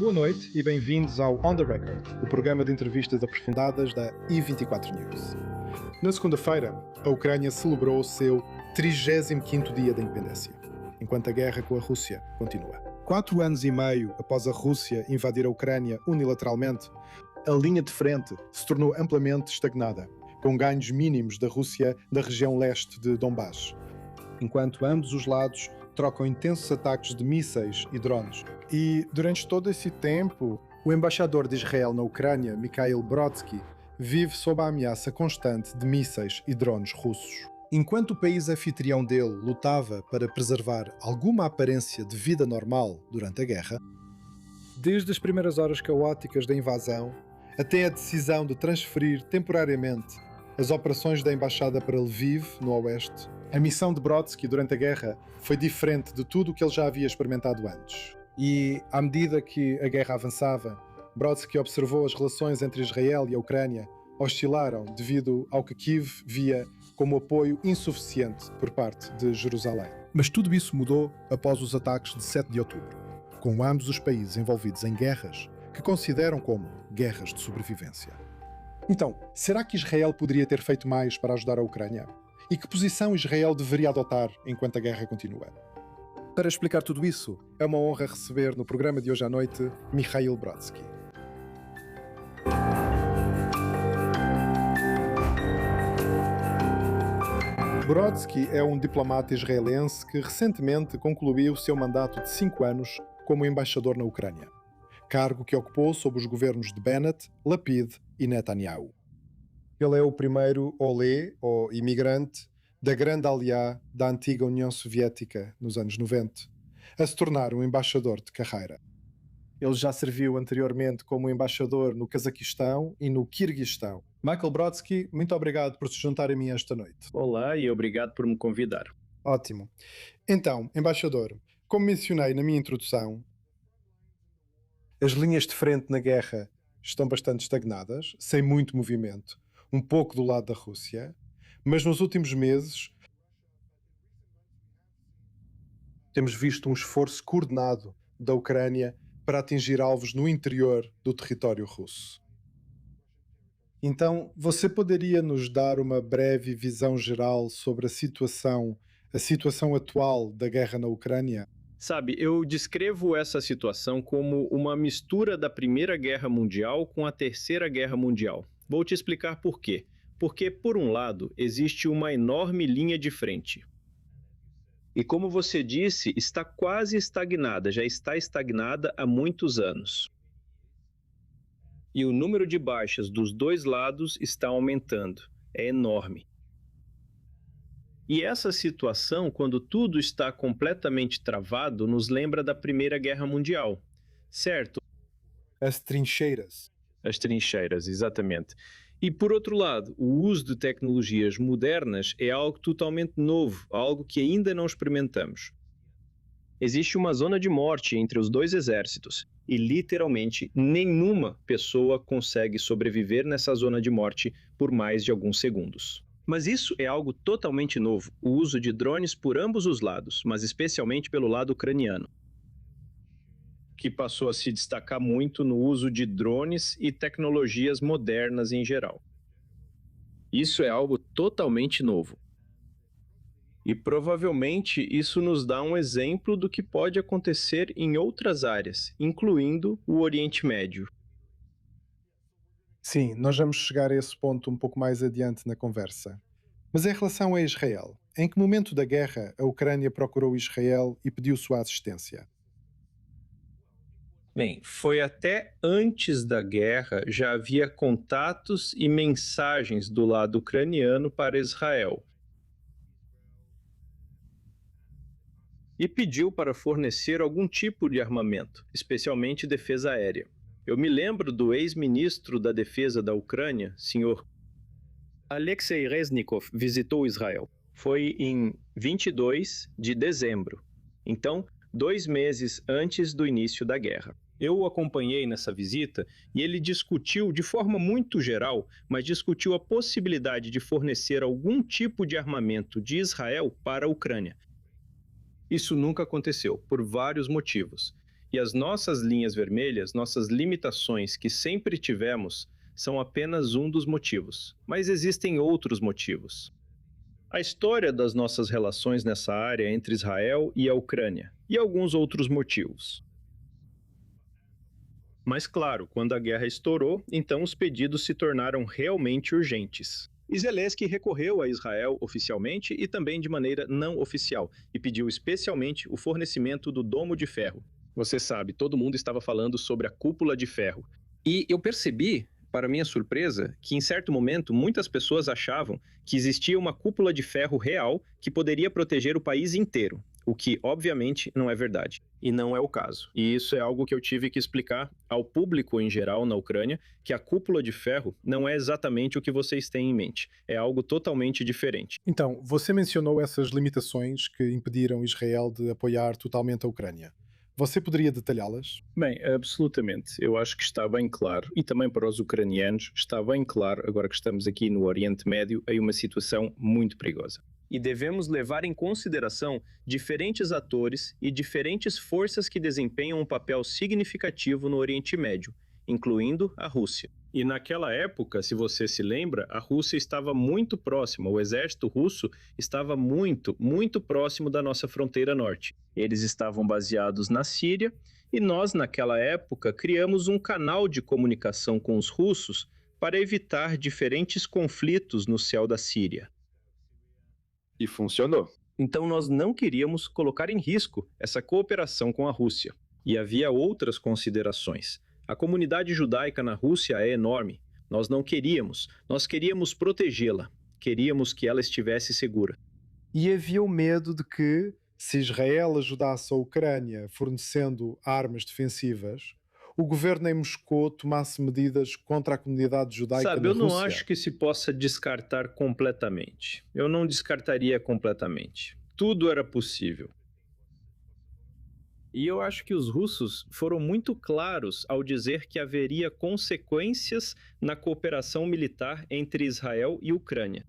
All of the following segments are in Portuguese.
Boa noite e bem-vindos ao On The Record, o programa de entrevistas aprofundadas da I24 News. Na segunda-feira, a Ucrânia celebrou o seu 35º dia da independência, enquanto a guerra com a Rússia continua. 4 anos e meio após a Rússia invadir a Ucrânia unilateralmente, a linha de frente se tornou amplamente estagnada, com ganhos mínimos da Rússia da região leste de Donbass, enquanto ambos os lados trocam intensos ataques de mísseis e drones. E, durante todo esse tempo, o embaixador de Israel na Ucrânia, Mikhail Brodsky, vive sob a ameaça constante de mísseis e drones russos. Enquanto o país anfitrião dele lutava para preservar alguma aparência de vida normal durante a guerra, desde as primeiras horas caóticas da invasão até a decisão de transferir temporariamente as operações da embaixada para Lviv, no oeste, a missão de Brodsky durante a guerra foi diferente de tudo o que ele já havia experimentado antes. E, à medida que a guerra avançava, Brodsky observou as relações entre Israel e a Ucrânia oscilaram devido ao que Kiev via como apoio insuficiente por parte de Jerusalém. Mas tudo isso mudou após os ataques de 7 de outubro, com ambos os países envolvidos em guerras que consideram como guerras de sobrevivência. Então, será que Israel poderia ter feito mais para ajudar a Ucrânia? E que posição Israel deveria adotar enquanto a guerra continua? Para explicar tudo isso, é uma honra receber no programa de hoje à noite Mikhail Brodsky. Brodsky é um diplomata israelense que recentemente concluiu seu mandato de 5 anos como embaixador na Ucrânia, cargo que ocupou sob os governos de Bennett, Lapid e Netanyahu. Ele é o primeiro olé, ou imigrante, da grande aliá da antiga União Soviética nos anos 90, a se tornar um embaixador de carreira. Ele já serviu anteriormente como embaixador no Cazaquistão e no Quirguistão. Michael Brodsky, muito obrigado por se juntar a mim esta noite. Olá e obrigado por me convidar. Ótimo. Então, embaixador, como mencionei na minha introdução, as linhas de frente na guerra estão bastante estagnadas, sem muito movimento, um pouco do lado da Rússia, mas nos últimos meses temos visto um esforço coordenado da Ucrânia para atingir alvos no interior do território russo. Então, você poderia nos dar uma breve visão geral sobre a situação atual da guerra na Ucrânia? Sabe, eu descrevo essa situação como uma mistura da Primeira Guerra Mundial com a Terceira Guerra Mundial. Vou te explicar por quê. Porque, por um lado, existe uma enorme linha de frente. E como você disse, está quase estagnada, já está estagnada há muitos anos. E o número de baixas dos dois lados está aumentando, é enorme. E essa situação, quando tudo está completamente travado, nos lembra da Primeira Guerra Mundial, certo? As trincheiras. As trincheiras, exatamente. E, por outro lado, o uso de tecnologias modernas é algo totalmente novo, algo que ainda não experimentamos. Existe uma zona de morte entre os dois exércitos e, literalmente, nenhuma pessoa consegue sobreviver nessa zona de morte por mais de alguns segundos. Mas isso é algo totalmente novo, o uso de drones por ambos os lados, mas especialmente pelo lado ucraniano, que passou a se destacar muito no uso de drones e tecnologias modernas em geral. Isso é algo totalmente novo. E provavelmente isso nos dá um exemplo do que pode acontecer em outras áreas, incluindo o Oriente Médio. Sim, nós vamos chegar a esse ponto um pouco mais adiante na conversa. Mas em relação a Israel, em que momento da guerra a Ucrânia procurou Israel e pediu sua assistência? Bem, foi até antes da guerra, já havia contatos e mensagens do lado ucraniano para Israel. E pediu para fornecer algum tipo de armamento, especialmente defesa aérea. Eu me lembro do ex-ministro da Defesa da Ucrânia, Sr. Alexei Reznikov, visitou Israel. Foi em 22 de dezembro, então 2 meses antes do início da guerra. Eu o acompanhei nessa visita e ele discutiu de forma muito geral, mas discutiu a possibilidade de fornecer algum tipo de armamento de Israel para a Ucrânia. Isso nunca aconteceu, por vários motivos. E as nossas linhas vermelhas, nossas limitações que sempre tivemos, são apenas um dos motivos. Mas existem outros motivos. A história das nossas relações nessa área entre Israel e a Ucrânia, e alguns outros motivos. Mas claro, quando a guerra estourou, então os pedidos se tornaram realmente urgentes. E Zelensky recorreu a Israel oficialmente e também de maneira não oficial, e pediu especialmente o fornecimento do Domo de Ferro. Você sabe, todo mundo estava falando sobre a cúpula de ferro. E eu percebi, para minha surpresa, que em certo momento muitas pessoas achavam que existia uma cúpula de ferro real que poderia proteger o país inteiro, o que obviamente não é verdade. E não é o caso. E isso é algo que eu tive que explicar ao público em geral na Ucrânia, que a cúpula de ferro não é exatamente o que vocês têm em mente. É algo totalmente diferente. Então, você mencionou essas limitações que impediram Israel de apoiar totalmente a Ucrânia. Você poderia detalhá-las? Bem, absolutamente. Eu acho que está bem claro, e também para os ucranianos, está bem claro, agora que estamos aqui no Oriente Médio, em uma situação muito perigosa. E devemos levar em consideração diferentes atores e diferentes forças que desempenham um papel significativo no Oriente Médio, incluindo a Rússia. E naquela época, se você se lembra, a Rússia estava muito próxima, o exército russo estava muito próximo da nossa fronteira norte. Eles estavam baseados na Síria e nós, naquela época, criamos um canal de comunicação com os russos para evitar diferentes conflitos no céu da Síria. E funcionou. Então nós não queríamos colocar em risco essa cooperação com a Rússia. E havia outras considerações. A comunidade judaica na Rússia é enorme. Nós não queríamos. Nós queríamos protegê-la. Queríamos que ela estivesse segura. E havia o medo de que, se Israel ajudasse a Ucrânia fornecendo armas defensivas, o governo em Moscou tomasse medidas contra a comunidade judaica Sabe, na eu não Rússia. acho que se possa descartar completamente. Eu não descartaria completamente. Tudo era possível. E eu acho que os russos foram muito claros ao dizer que haveria consequências na cooperação militar entre Israel e Ucrânia.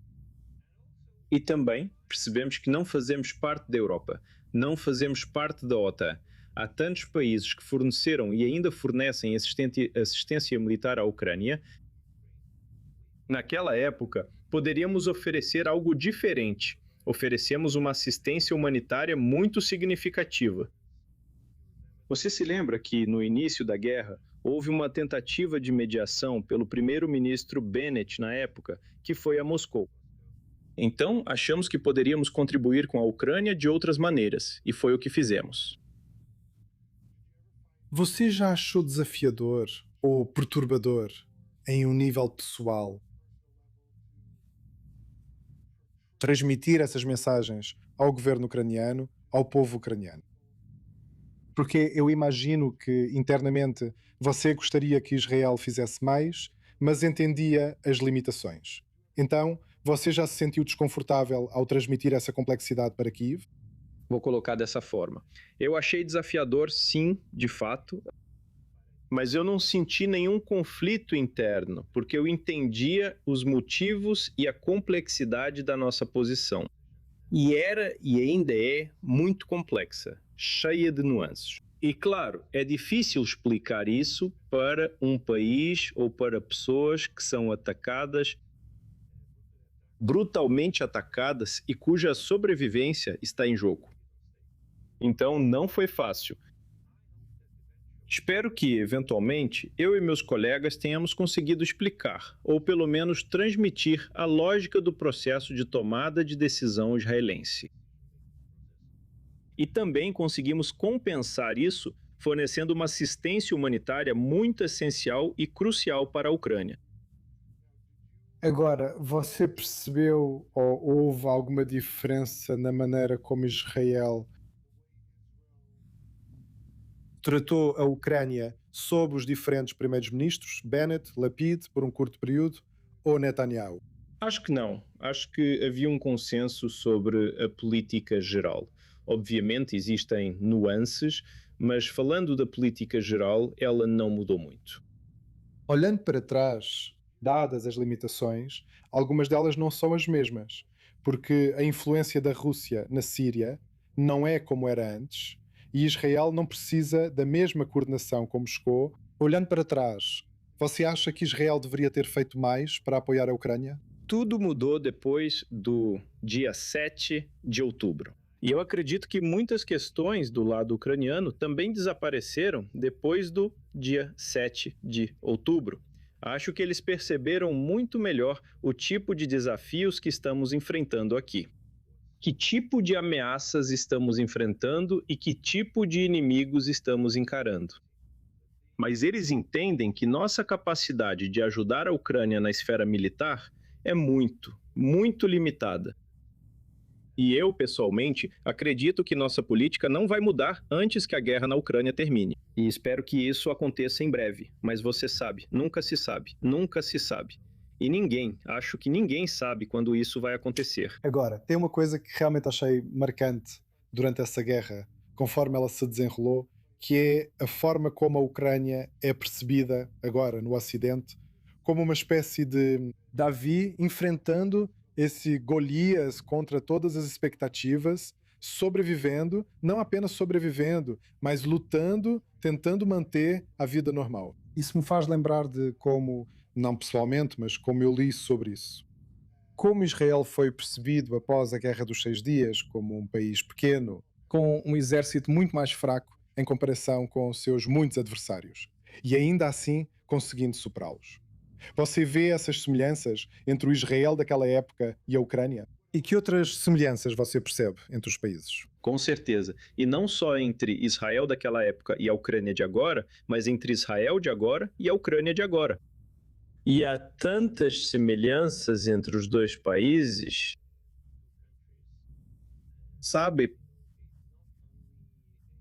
E também percebemos que não fazemos parte da Europa, não fazemos parte da OTAN. Há tantos países que forneceram e ainda fornecem assistência militar à Ucrânia. Naquela época, poderíamos oferecer algo diferente. Oferecemos uma assistência humanitária muito significativa. Você se lembra que, no início da guerra, houve uma tentativa de mediação pelo primeiro-ministro Bennett, na época, que foi a Moscou. Então, achamos que poderíamos contribuir com a Ucrânia de outras maneiras, e foi o que fizemos. Você já achou desafiador ou perturbador, em um nível pessoal, transmitir essas mensagens ao governo ucraniano, ao povo ucraniano? Porque eu imagino que internamente você gostaria que Israel fizesse mais, mas entendia as limitações. Então, você já se sentiu desconfortável ao transmitir essa complexidade para Kiev? Vou colocar dessa forma. Eu achei desafiador, sim, de fato, mas eu não senti nenhum conflito interno, porque eu entendia os motivos e a complexidade da nossa posição. E era e ainda é muito complexa, cheia de nuances. E claro, é difícil explicar isso para um país ou para pessoas que são atacadas, brutalmente atacadas e cuja sobrevivência está em jogo. Então não foi fácil. Espero que, eventualmente, eu e meus colegas tenhamos conseguido explicar, ou pelo menos transmitir, a lógica do processo de tomada de decisão israelense. E também conseguimos compensar isso fornecendo uma assistência humanitária muito essencial e crucial para a Ucrânia. Agora, você percebeu ou houve alguma diferença na maneira como Israel tratou a Ucrânia sob os diferentes primeiros-ministros, Bennett, Lapid, por um curto período, ou Netanyahu? Acho que não. Acho que havia um consenso sobre a política geral. Obviamente existem nuances, mas falando da política geral, ela não mudou muito. Olhando para trás, dadas as limitações, algumas delas não são as mesmas, porque a influência da Rússia na Síria não é como era antes, e Israel não precisa da mesma coordenação como chegou. Olhando para trás, você acha que Israel deveria ter feito mais para apoiar a Ucrânia? Tudo mudou depois do dia 7 de outubro. E eu acredito que muitas questões do lado ucraniano também desapareceram depois do dia 7 de outubro. Acho que eles perceberam muito melhor o tipo de desafios que estamos enfrentando aqui. Que tipo de ameaças estamos enfrentando e que tipo de inimigos estamos encarando. Mas eles entendem que nossa capacidade de ajudar a Ucrânia na esfera militar é muito limitada. E eu, pessoalmente, acredito que nossa política não vai mudar antes que a guerra na Ucrânia termine. E espero que isso aconteça em breve. Mas você sabe, nunca se sabe, nunca se sabe. E acho que ninguém sabe quando isso vai acontecer. Agora, tem uma coisa que realmente achei marcante durante essa guerra, conforme ela se desenrolou, que é a forma como a Ucrânia é percebida agora no Ocidente como uma espécie de Davi enfrentando esse Golias contra todas as expectativas, sobrevivendo, não apenas sobrevivendo, mas lutando, tentando manter a vida normal. Isso me faz lembrar de como, não pessoalmente, mas como eu li sobre isso. Como Israel foi percebido após a Guerra dos 6 Dias como um país pequeno, com um exército muito mais fraco em comparação com os seus muitos adversários, e ainda assim conseguindo superá-los. Você vê essas semelhanças entre o Israel daquela época e a Ucrânia? E que outras semelhanças você percebe entre os países? Com certeza. E não só entre Israel daquela época e a Ucrânia de agora, mas entre Israel de agora e a Ucrânia de agora. E há tantas semelhanças entre os dois países. Sabe,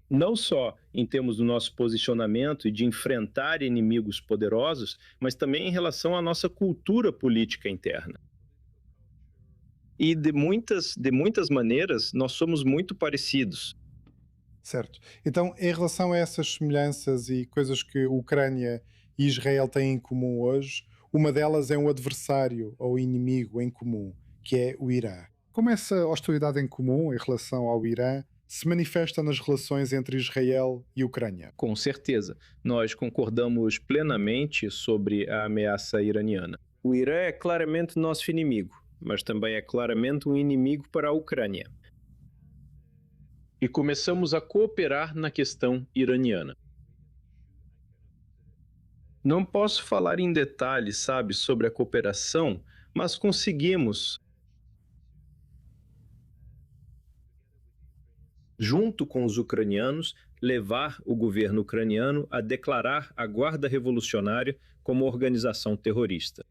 não só em termos do nosso posicionamento e de enfrentar inimigos poderosos, mas também em relação à nossa cultura política interna. E de muitas maneiras, nós somos muito parecidos. Certo. Então, em relação a essas semelhanças e coisas que a Ucrânia e Israel têm em comum hoje, uma delas é um adversário ou inimigo em comum, que é o Irã. Como essa hostilidade em comum em relação ao Irã se manifesta nas relações entre Israel e Ucrânia? Com certeza, nós concordamos plenamente sobre a ameaça iraniana. O Irã é claramente nosso inimigo, mas também é claramente um inimigo para a Ucrânia. E começamos a cooperar na questão iraniana. Não posso falar em detalhes, sabe, sobre a cooperação, mas conseguimos, junto com os ucranianos, levar o governo ucraniano a declarar a Guarda Revolucionária como organização terrorista.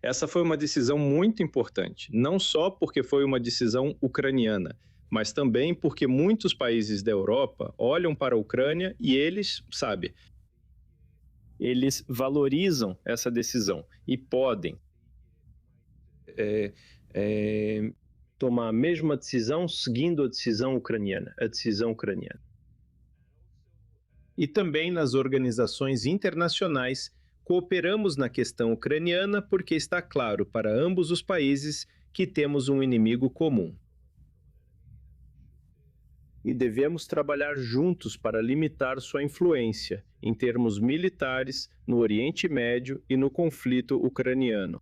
Essa foi uma decisão muito importante, não só porque foi uma decisão ucraniana, mas também porque muitos países da Europa olham para a Ucrânia e eles, sabe, eles valorizam essa decisão e podem tomar a mesma decisão seguindo a decisão ucraniana, E também nas organizações internacionais, cooperamos na questão ucraniana porque está claro para ambos os países que temos um inimigo comum. E devemos trabalhar juntos para limitar sua influência, em termos militares, no Oriente Médio e no conflito ucraniano.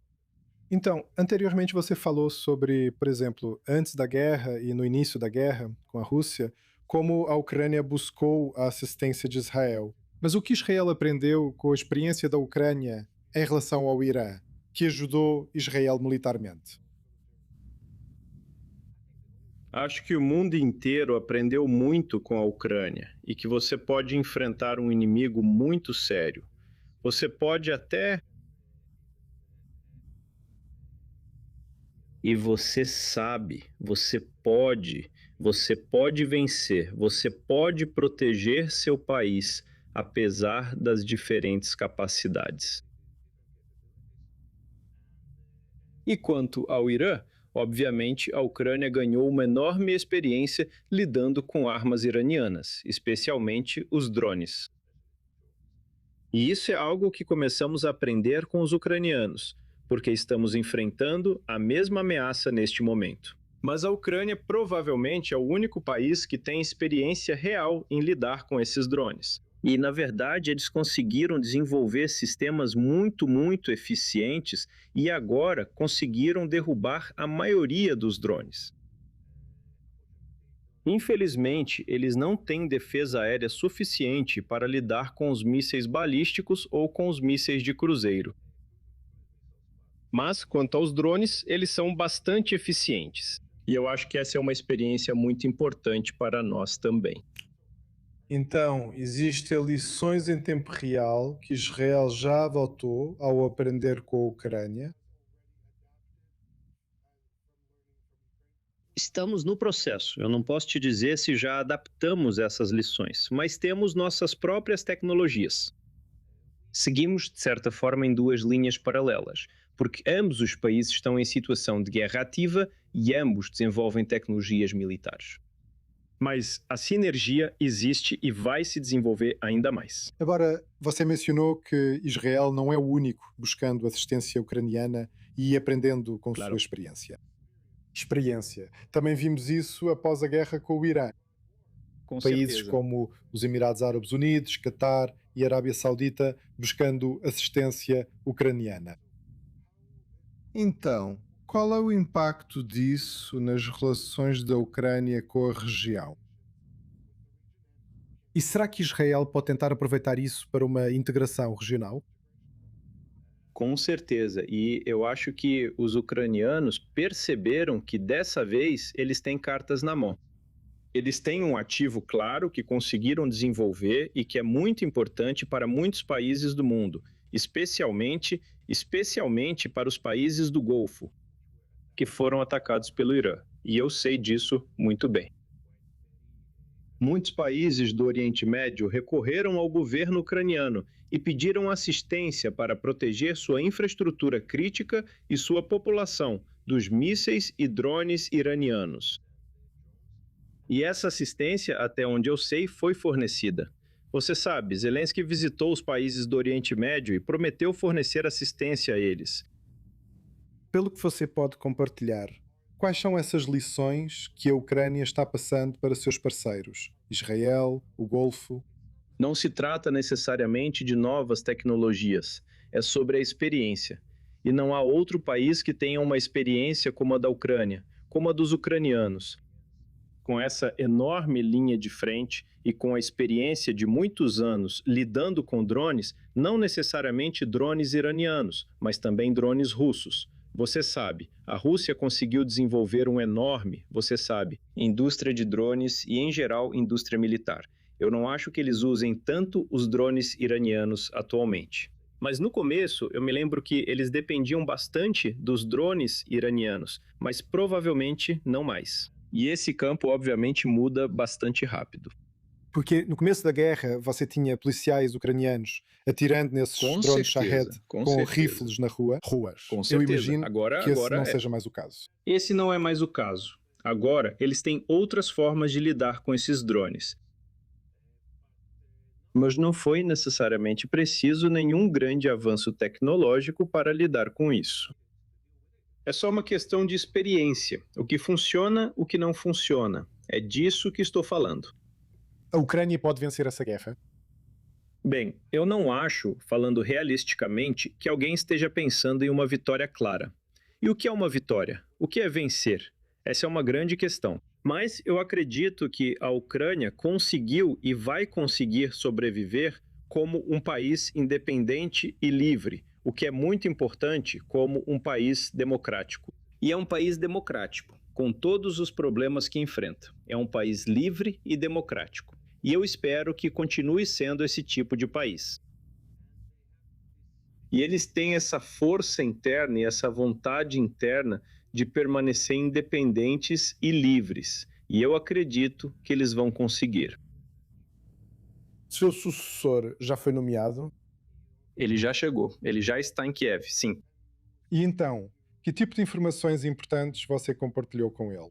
Então, anteriormente você falou sobre, por exemplo, antes da guerra e no início da guerra com a Rússia, como a Ucrânia buscou a assistência de Israel. Mas o que Israel aprendeu com a experiência da Ucrânia em relação ao Irã, que ajudou Israel militarmente? Acho que o mundo inteiro aprendeu muito com a Ucrânia e que você pode enfrentar um inimigo muito sério. Você pode até... E você sabe, você pode vencer, você pode proteger seu país, apesar das diferentes capacidades. E quanto ao Irã, obviamente, a Ucrânia ganhou uma enorme experiência lidando com armas iranianas, especialmente os drones. E isso é algo que começamos a aprender com os ucranianos, porque estamos enfrentando a mesma ameaça neste momento. Mas a Ucrânia provavelmente é o único país que tem experiência real em lidar com esses drones. E, na verdade, eles conseguiram desenvolver sistemas muito eficientes e agora conseguiram derrubar a maioria dos drones. Infelizmente, eles não têm defesa aérea suficiente para lidar com os mísseis balísticos ou com os mísseis de cruzeiro. Mas, quanto aos drones, eles são bastante eficientes. E eu acho que essa é uma experiência muito importante para nós também. Então, existem lições em tempo real que Israel já adotou ao aprender com a Ucrânia. Estamos no processo. Eu não posso te dizer se já adaptamos essas lições, mas temos nossas próprias tecnologias. Seguimos, de certa forma, em duas linhas paralelas, porque ambos os países estão em situação de guerra ativa e ambos desenvolvem tecnologias militares. Mas a sinergia existe e vai se desenvolver ainda mais. Agora, você mencionou que Israel não é o único buscando assistência ucraniana e aprendendo com Claro. sua experiência. Também vimos isso após a guerra com o Irã. Com Países certeza. como os Emirados Árabes Unidos, Catar e Arábia Saudita buscando assistência ucraniana. Então, qual é o impacto disso nas relações da Ucrânia com a região? E será que Israel pode tentar aproveitar isso para uma integração regional? Com certeza. E eu acho que os ucranianos perceberam que dessa vez eles têm cartas na mão. Eles têm um ativo claro que conseguiram desenvolver e que é muito importante para muitos países do mundo, especialmente para os países do Golfo, que foram atacados pelo Irã. E eu sei disso muito bem. Muitos países do Oriente Médio recorreram ao governo ucraniano e pediram assistência para proteger sua infraestrutura crítica e sua população dos mísseis e drones iranianos. E essa assistência, até onde eu sei, foi fornecida. Você sabe, Zelensky visitou os países do Oriente Médio e prometeu fornecer assistência a eles. Pelo que você pode compartilhar, quais são essas lições que a Ucrânia está passando para seus parceiros? Israel, o Golfo? Não se trata necessariamente de novas tecnologias, é sobre a experiência. E não há outro país que tenha uma experiência como a da Ucrânia, como a dos ucranianos. Com essa enorme linha de frente e com a experiência de muitos anos lidando com drones, não necessariamente drones iranianos, mas também drones russos. Você sabe, a Rússia conseguiu desenvolver um enorme, indústria de drones e, em geral, indústria militar. Eu não acho que eles usem tanto os drones iranianos atualmente. Mas no começo, eu me lembro que eles dependiam bastante dos drones iranianos, mas provavelmente não mais. E esse campo, obviamente, muda bastante rápido. Porque no começo da guerra você tinha policiais ucranianos atirando nesses Com drones certeza, Shahed com com certeza. rifles na ruas. Com Eu certeza. imagino Agora que esse não é. seja mais o caso. Esse não é mais o caso. Agora, eles têm outras formas de lidar com esses drones. Mas não foi necessariamente preciso nenhum grande avanço tecnológico para lidar com isso. É só uma questão de experiência. O que funciona, o que não funciona. É disso que estou falando. A Ucrânia pode vencer essa guerra? Bem, eu não acho, falando realisticamente, que alguém esteja pensando em uma vitória clara. E o que é uma vitória? O que é vencer? Essa é uma grande questão. Mas eu acredito que a Ucrânia conseguiu e vai conseguir sobreviver como um país independente e livre, o que é muito importante como um país democrático. E é um país democrático, com todos os problemas que enfrenta. É um país livre e democrático. E eu espero que continue sendo esse tipo de país. E eles têm essa força interna e essa vontade interna de permanecer independentes e livres. E eu acredito que eles vão conseguir. Seu sucessor já foi nomeado? Ele já chegou, ele já está em Kiev, sim. E então, que tipo de informações importantes você compartilhou com ele?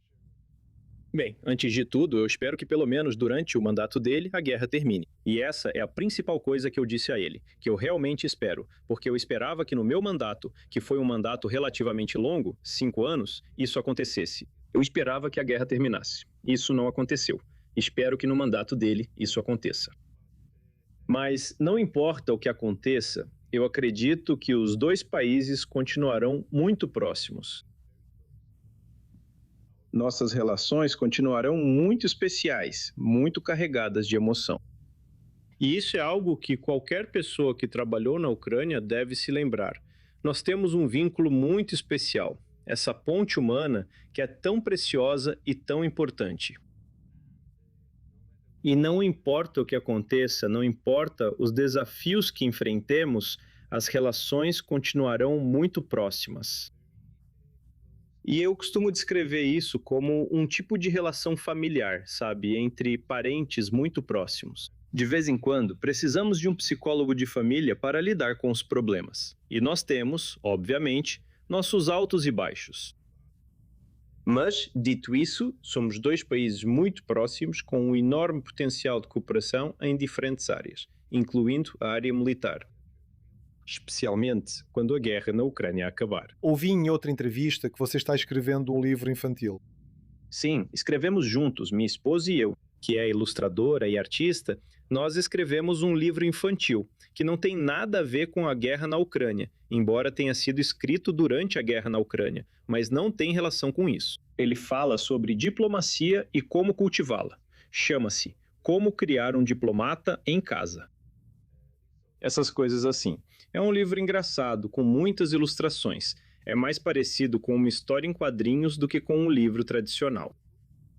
Bem, antes de tudo, eu espero que pelo menos durante o mandato dele, a guerra termine. E essa é a principal coisa que eu disse a ele, que eu realmente espero, porque eu esperava que no meu mandato, que foi um mandato relativamente longo, 5 anos, isso acontecesse. Eu esperava que a guerra terminasse. Isso não aconteceu. Espero que no mandato dele isso aconteça. Mas não importa o que aconteça, eu acredito que os dois países continuarão muito próximos. Nossas relações continuarão muito especiais, muito carregadas de emoção. E isso é algo que qualquer pessoa que trabalhou na Ucrânia deve se lembrar. Nós temos um vínculo muito especial, essa ponte humana que é tão preciosa e tão importante. E não importa o que aconteça, não importa os desafios que enfrentemos, as relações continuarão muito próximas. E eu costumo descrever isso como um tipo de relação familiar, sabe, entre parentes muito próximos. De vez em quando, precisamos de um psicólogo de família para lidar com os problemas. E nós temos, obviamente, nossos altos e baixos. Mas, dito isso, somos dois países muito próximos com um enorme potencial de cooperação em diferentes áreas, incluindo a área militar. Especialmente quando a guerra na Ucrânia acabar. Ouvi em outra entrevista que você está escrevendo um livro infantil. Sim, escrevemos juntos, minha esposa e eu, que é ilustradora e artista, nós escrevemos um livro infantil, que não tem nada a ver com a guerra na Ucrânia, embora tenha sido escrito durante a guerra na Ucrânia, mas não tem relação com isso. Ele fala sobre diplomacia e como cultivá-la. Chama-se Como Criar um Diplomata em Casa. Essas coisas assim. É um livro engraçado, com muitas ilustrações. É mais parecido com uma história em quadrinhos do que com um livro tradicional.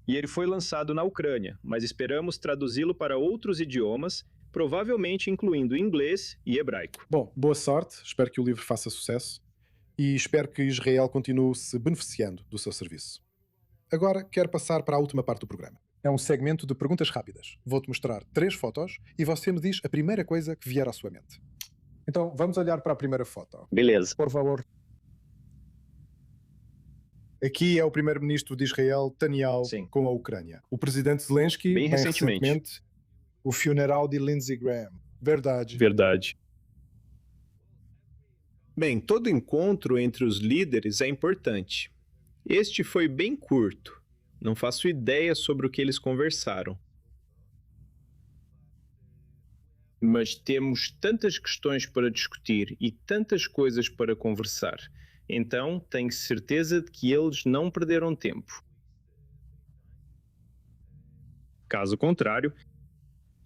E ele foi lançado na Ucrânia, mas esperamos traduzi-lo para outros idiomas, provavelmente incluindo inglês e hebraico. Bom, boa sorte, espero que o livro faça sucesso e espero que Israel continue se beneficiando do seu serviço. Agora quero passar para a última parte do programa. É um segmento de perguntas rápidas. Vou-te mostrar 3 fotos e você me diz a primeira coisa que vier à sua mente. Então, vamos olhar para a primeira foto. Beleza. Por favor. Aqui é o primeiro-ministro de Israel, Netanyahu, Sim. com a Ucrânia. O presidente Zelensky, Bem recentemente. O funeral de Lindsey Graham. Verdade. Verdade. Bem, todo encontro entre os líderes é importante. Este foi bem curto. Não faço ideia sobre o que eles conversaram. Mas temos tantas questões para discutir e tantas coisas para conversar. Então, tenho certeza de que eles não perderam tempo. Caso contrário,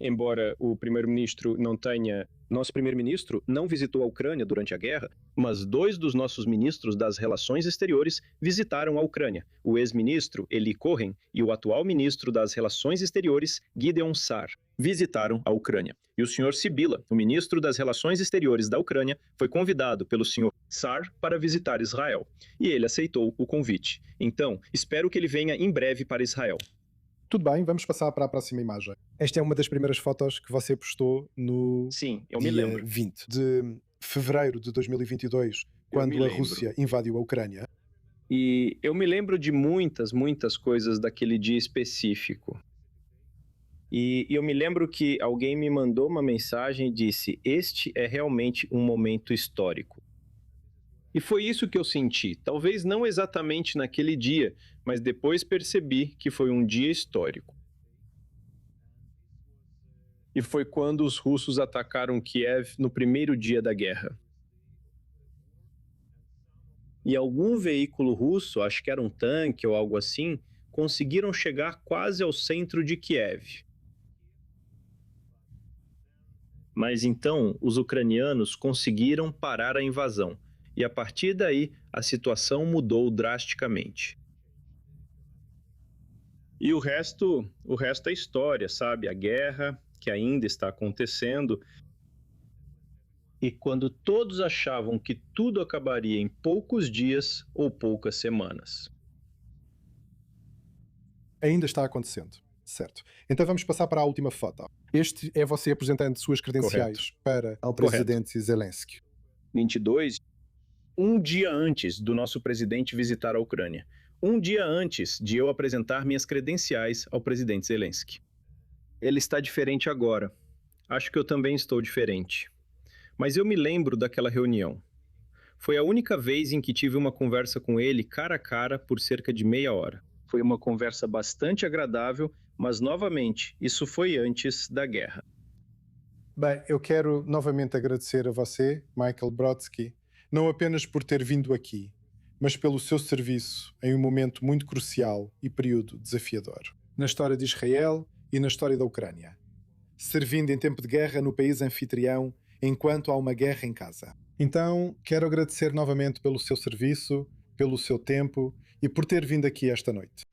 embora o primeiro-ministro não tenha... Nosso primeiro-ministro não visitou a Ucrânia durante a guerra, mas 2 dos nossos ministros das Relações Exteriores visitaram a Ucrânia, o ex-ministro Eli Cohen e o atual ministro das Relações Exteriores, Gideon Sar, visitaram a Ucrânia. E o Sr. Sibila, o ministro das Relações Exteriores da Ucrânia, foi convidado pelo Sr. Sar para visitar Israel. E ele aceitou o convite. Então, espero que ele venha em breve para Israel. Tudo bem, vamos passar para a próxima imagem. Esta é uma das primeiras fotos que você postou no Sim, eu dia me lembro. 20 de fevereiro de 2022, quando a Rússia invadiu a Ucrânia. E eu me lembro de muitas coisas daquele dia específico. E eu me lembro que alguém me mandou uma mensagem e disse: este é realmente um momento histórico. E foi isso que eu senti, talvez não exatamente naquele dia, mas depois percebi que foi um dia histórico. E foi quando os russos atacaram Kiev no primeiro dia da guerra. E algum veículo russo, acho que era um tanque ou algo assim, conseguiram chegar quase ao centro de Kiev. Mas então, os ucranianos conseguiram parar a invasão. E a partir daí, a situação mudou drasticamente. E o resto é história, sabe? A guerra que ainda está acontecendo. E quando todos achavam que tudo acabaria em poucos dias ou poucas semanas. Ainda está acontecendo, certo. Então vamos passar para a última foto. Este é você apresentando suas credenciais para o presidente Zelensky. 22, um dia antes do nosso presidente visitar a Ucrânia. Um dia antes de eu apresentar minhas credenciais ao presidente Zelensky. Ele está diferente agora. Acho que eu também estou diferente. Mas eu me lembro daquela reunião. Foi a única vez em que tive uma conversa com ele cara a cara por cerca de meia hora. Foi uma conversa bastante agradável, mas novamente, isso foi antes da guerra. Bem, eu quero novamente agradecer a você, Michael Brodsky, não apenas por ter vindo aqui, mas pelo seu serviço em um momento muito crucial e período desafiador, na história de Israel e na história da Ucrânia, servindo em tempo de guerra no país anfitrião enquanto há uma guerra em casa. Então, quero agradecer novamente pelo seu serviço, pelo seu tempo e por ter vindo aqui esta noite.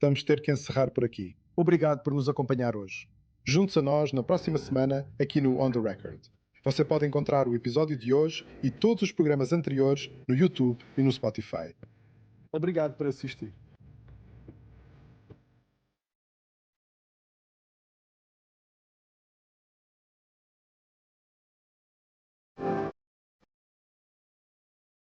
Vamos ter que encerrar por aqui. Obrigado por nos acompanhar hoje. Junte-se a nós na próxima semana aqui no On The Record. Você pode encontrar o episódio de hoje e todos os programas anteriores no YouTube e no Spotify. Obrigado por assistir.